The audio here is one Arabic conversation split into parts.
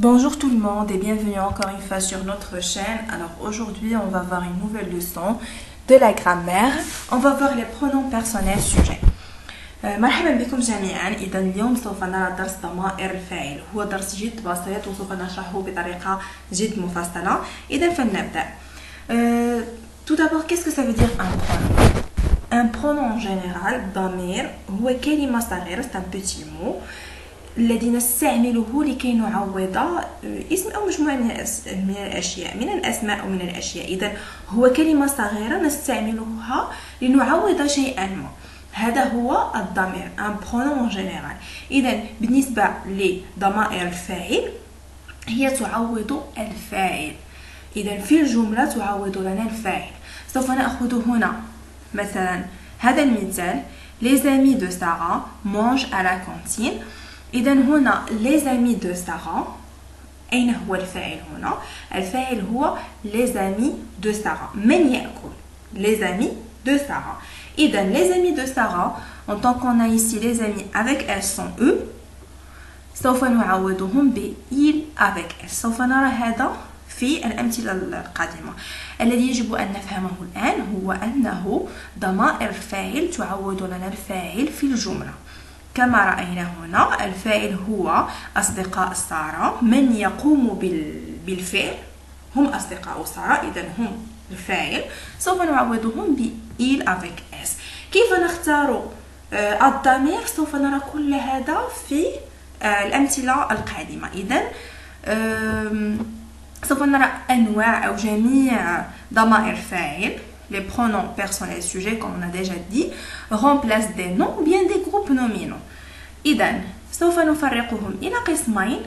Bonjour tout le monde et bienvenue encore une fois sur notre chaîne. Alors aujourd'hui on va voir une nouvelle leçon de la grammaire. On va voir les pronoms personnels sujets. مرحبا بكم جميعا. إذا اليوم سوف نرى درس ضمائر الفاعل. هو درس جد بسيط وسوف نشرحه بطريقة جد مفصلة. إذا فلنبدأ. Tout d'abord, qu'est-ce que ça veut dire un pronom? Un pronom en général, ضمير هو كلمة صغيرة, c'est un petit mot الذي نستعمله لكي نعوض اسم أو مجموعة من الأشياء, من الأسماء أو من الأشياء. إذا هو كلمة صغيرة نستعملها لنعوض شيئا ما. هذا هو الضمير, un pronom en général. إذا بالنسبة لضمائر الفاعل هي تعوض الفاعل. إذا في الجملة تعوض لنا الفاعل. سوف نأخذ هنا مثلا هذا المثال: Les amis de Sarah mangent à la cantine. إذا هنا les amis de Sarah, أين هو الفاعل هنا؟ الفاعل هو les amis de Sarah. من يأكل؟ les amis de Sarah. إذا les amis de Sarah, en tant qu'on a ici les amis avec elles sont eux, سوف نعوضهم ب il avec elles. سوف نرى هذا في الأمثلة القادمة. الذي يجب أن نفهمه الآن هو أنه ضمائر الفاعل تعوض لنا الفاعل في الجملة. كما رأينا هنا الفاعل هو أصدقاء سارة. من يقوم بالفعل هم أصدقاء سارة. إذا هم الفاعل. سوف نعوضهم ب il avec s. كيف نختار الضمير؟ سوف نرى كل هذا في الأمثلة القادمة. إذا سوف نرى أنواع أو جميع ضمائر فاعل. Les pronoms personnels sujets, comme on a déjà dit, remplacent des noms ou bien des groupes nominaux. إذا سوف نفرقهم إلى قسمين: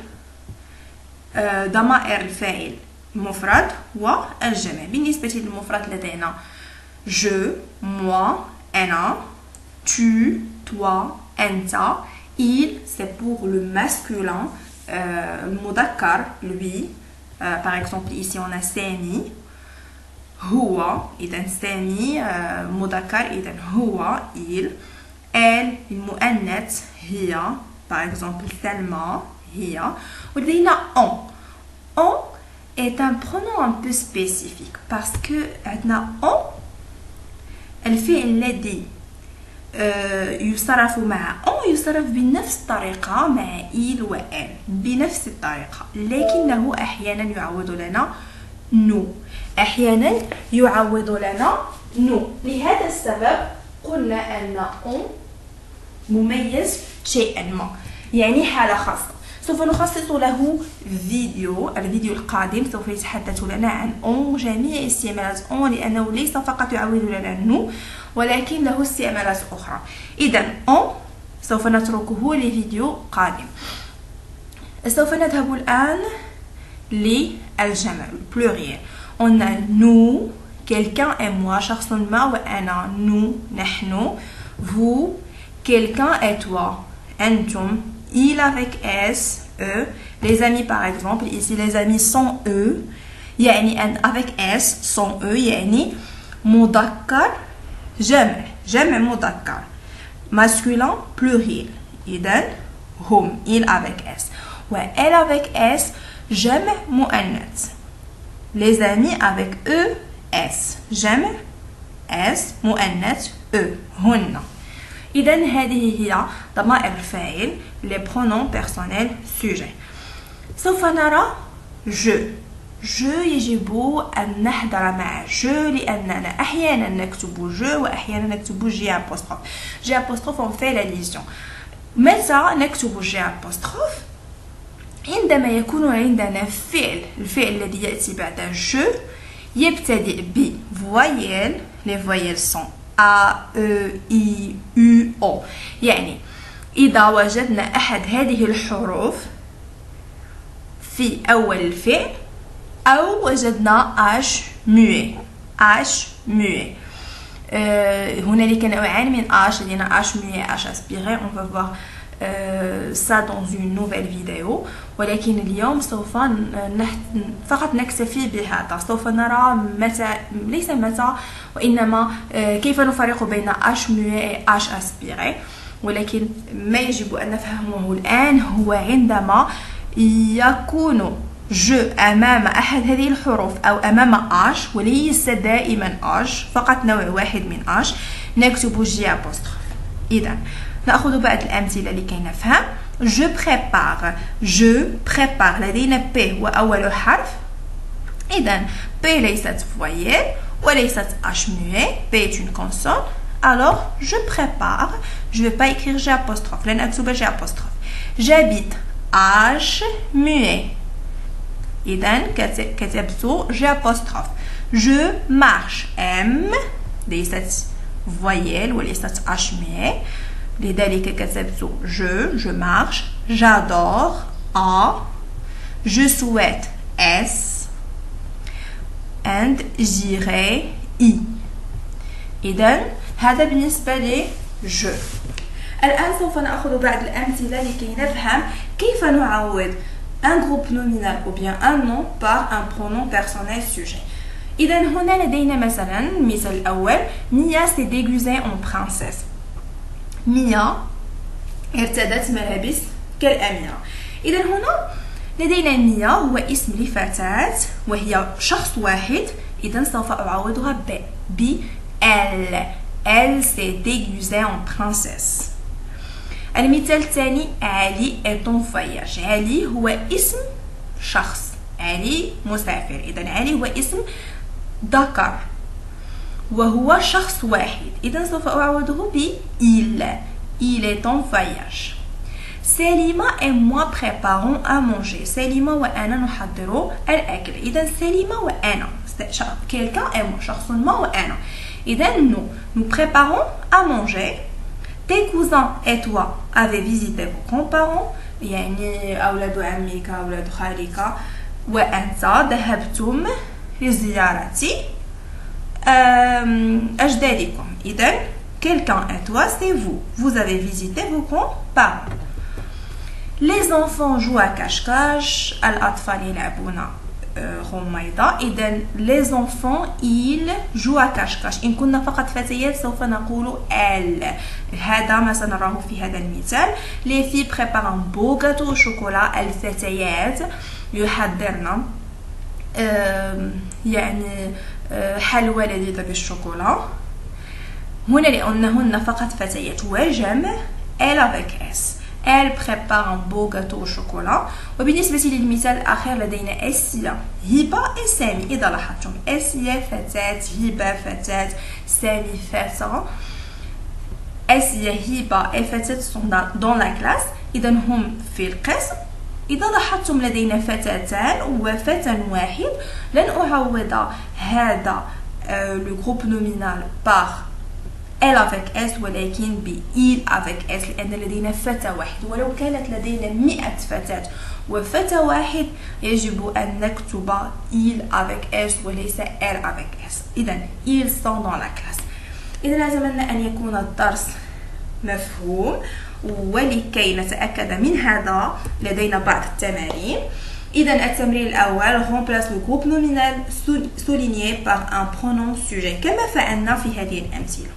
ضمائر الفاعل المفرد والجمع. بالنسبة للمفرد لدينا je, moi, أنا, tu, toi, أنت. il, c'est pour le masculin. المذكر lui. Par exemple ici on a Sami. هو, إذا سامي مذكر, إذا هو il. elle, المؤنث هي. par exemple سلمى هي. ولدينا on. on est un pronom un peu spécifique parce que عندنا on الفعل الذي يصرف مع on يصرف بنفس الطريقة مع il و elle, بنفس الطريقة, لكنه أحيانا يعوض لنا nous. أحيانا يعوض لنا nous. لهذا السبب قلنا أن on مميز شيئا ما, يعني حالة خاصة. سوف نخصص له فيديو. الفيديو القادم سوف يتحدث لنا عن on, جميع استعمالات on, لأنه ليس فقط يعوض لنا nous ولكن له استعمالات أخرى. إذا on سوف نتركه لفيديو قادم. سوف نذهب الآن للجمع pluriel. On a nous, quelqu'un et moi, شخص ما وأنا, nous, نحن. vous, quelqu'un et toi, أنتم. il avec s, eux. les amis par exemple, ici les amis sont eux, يعني avec s sont eux, يعني مذكر جمع, جمع مذكر, masculin pluriel. إذن هم, il avec s. و elle avec s جمع مؤنث. les amis avec eux s, جمع s مؤنث eux, هن. إذا هذه هي ضمائر الفاعل, les pronoms personnels sujets. سوف نرى je. je يجب أن نحضر مع je لأننا أحيانا نكتب je وأحيانا نكتب j apostrophe. j apostrophe on fait la liaison. متى نكتب j apostrophe؟ عندما يكون عندنا فعل, الفعل الذي يأتي بعد je يبتدئ ب voyelles. les voyelles sont a, e, i, u, o. يعني إذا وجدنا أحد هذه الحروف في أول الفعل أو وجدنا h muet. h muet. هنالك نوعان من h. لدينا h muet, h aspiré. on va voir ça dans une nouvelle vidéo. ولكن اليوم سوف فقط نكتفي بهذا. سوف نرى متى, ليس متى وإنما كيف نفرق بين h muet و h aspiré. ولكن ما يجب أن نفهمه الآن هو عندما يكون جو أمام أحد هذه الحروف أو أمام أش وليس دائما أش فقط نوع واحد من أش نكتب جي أبوستروف. إذا نأخذ بعض الأمثلة لكي نفهم. je prépare لدينا بي هو أول حرف. إذا بي ليست فويل وليست H muet. P est une consonne. Alors je prépare. Je ne vais pas écrire G apostrophe. لن أكتب G apostrophe. J'habite H muet. إذا كتبت G apostrophe. Je marche M ليست voyelle وليست H muet. لذلك كتبت je marche. J'adore A. Je souhaite S. and j'irai I. إذا هذا بالنسبة لي je. الآن سوف نأخذ بعض الأمثلة لكي نفهم كيف نعوض un groupe nominal ou bien un nom par un pronom personnel sujet. إذا هنا لدينا مثلا المثال الأول Mia s'est déguisée en princesse. Mia ارتدت ملابس كالأميرة. إذا هنا لدينا ميا هو اسم لفتاة وهي شخص واحد. إذا سوف أعوضها ب elle. Elle s'est déguisée en princesse. المثال الثاني علي est en voyage. علي هو اسم شخص. علي مسافر. إذا علي هو اسم ذكر وهو شخص واحد. إذا سوف أعوضه ب il. Il est en voyage. سليمة et moi préparons à manger. سليمة وأنا نحضر الأكل. إذا سليمة وأنا quelqu'un et moi شخص ما وأنا. إذا nous préparons à manger. Tes cousins et toi avez visité vos grands-parents. يعني أولاد عمك أولاد خالك وأنت ذهبتم لزيارة أجدادكم. إذا quelqu'un et toi c'est vous. Vous avez visité vos grands-parents. Les enfants jouent à cache-cache. الأطفال يلعبون غميضة. إذا les enfants ils jouent à cache-cache. إن كنا فقط فتيات سوف نقول elles. هذا ما سنراه في هذا المثال. Les filles préparent un beau gâteau au chocolat. الفتيات يحضرن يعني حلوى لذيذة بالشوكولا. هنا لأنهن فقط فتيات وجمع elle avec S. Elle prépare un beau gâteau au chocolat. وبالنسبة للمثال الأخير لدينا أسيا هبة وسامي. إذا لاحظتم أسيا فتاة هبة فتاة سامي فتاة. أسيا هبة وفتاة sont dans la classe. إذا هم في القسم. إذا لاحظتم لدينا فتاتان وفتى واحد. لن أعوض هذا le groupe nominal par elle avec S ولكن ب il avec S لأن لدينا فتى واحد. ولو كانت لدينا 100 فتاة وفتى واحد يجب أن نكتب il avec S وليس elle avec S. إذا ils sont dans la classe. إذا أتمنى أن يكون الدرس مفهوم. ولكي نتأكد من هذا لدينا بعض التمارين. إذا التمرين الأول remplace le groupe nominal souligné par un pronom sujet كما فعلنا في هذه الأمثلة.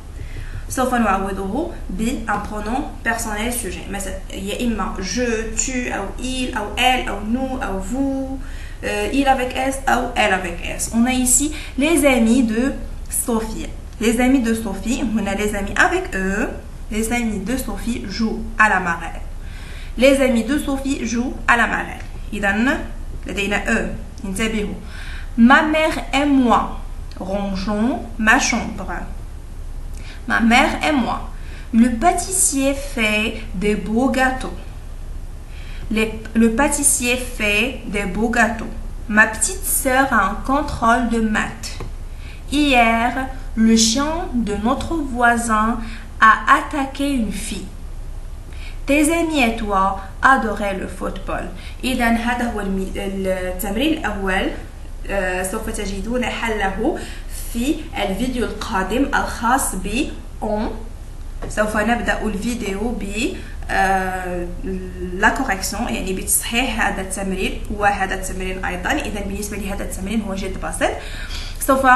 سوف نعوضه بun pronom personnel sujet. مثلا يا إما je, tu أو il أو elle أو nous أو vous. Il avec S أو elle avec S. On a ici les amis de Sophie. Les amis de Sophie. On a les amis avec eux. Les amis de Sophie jouent à la marelle. Les amis de Sophie jouent à la marelle. إذن لدينا eux. انتبهوا. Ma mère et moi rangeons ma chambre. Ma mère et moi. Le pâtissier fait des beaux gâteaux. Le pâtissier fait des beaux gâteaux. Ma petite sœur a un contrôle de maths. Hier, le chien de notre voisin a attaqué une fille. Tes amis et toi adoraient le football. إذا هذا هو التمرين الأول. سوف تجدون حله في الفيديو القادم الخاص ب on. سوف نبدأ الفيديو ب لا كوريكسيون يعني بتصحيح هذا التمرين وهذا التمرين أيضا. إذا بالنسبة لهذا التمرين هو جد بسيط. سوف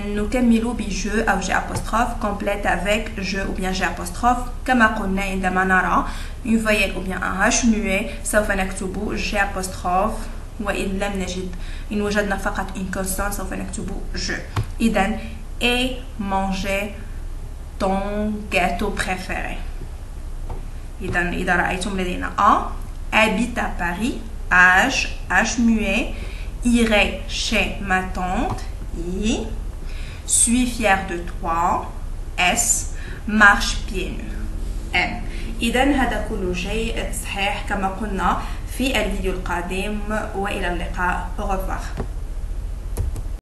نكمل بجو أو جي أبوستروف complète avec je ou bien جي أبوستروف كما قلنا عندما نرى une voyelle ou bien un H muet سوف نكتب G apostrophe وإن لم نجد إن وجدنا فقط une consonne سوف نكتب je. إذن et manger ton gâteau préféré. إذا رأيتم لدينا A habite à Paris H muet irai chez ma tante I suis fier de toi S marche pieds nus M. إذا هذا كله شيء صحيح كما قلنا في الفيديو القادم وإلى اللقاء. Au revoir.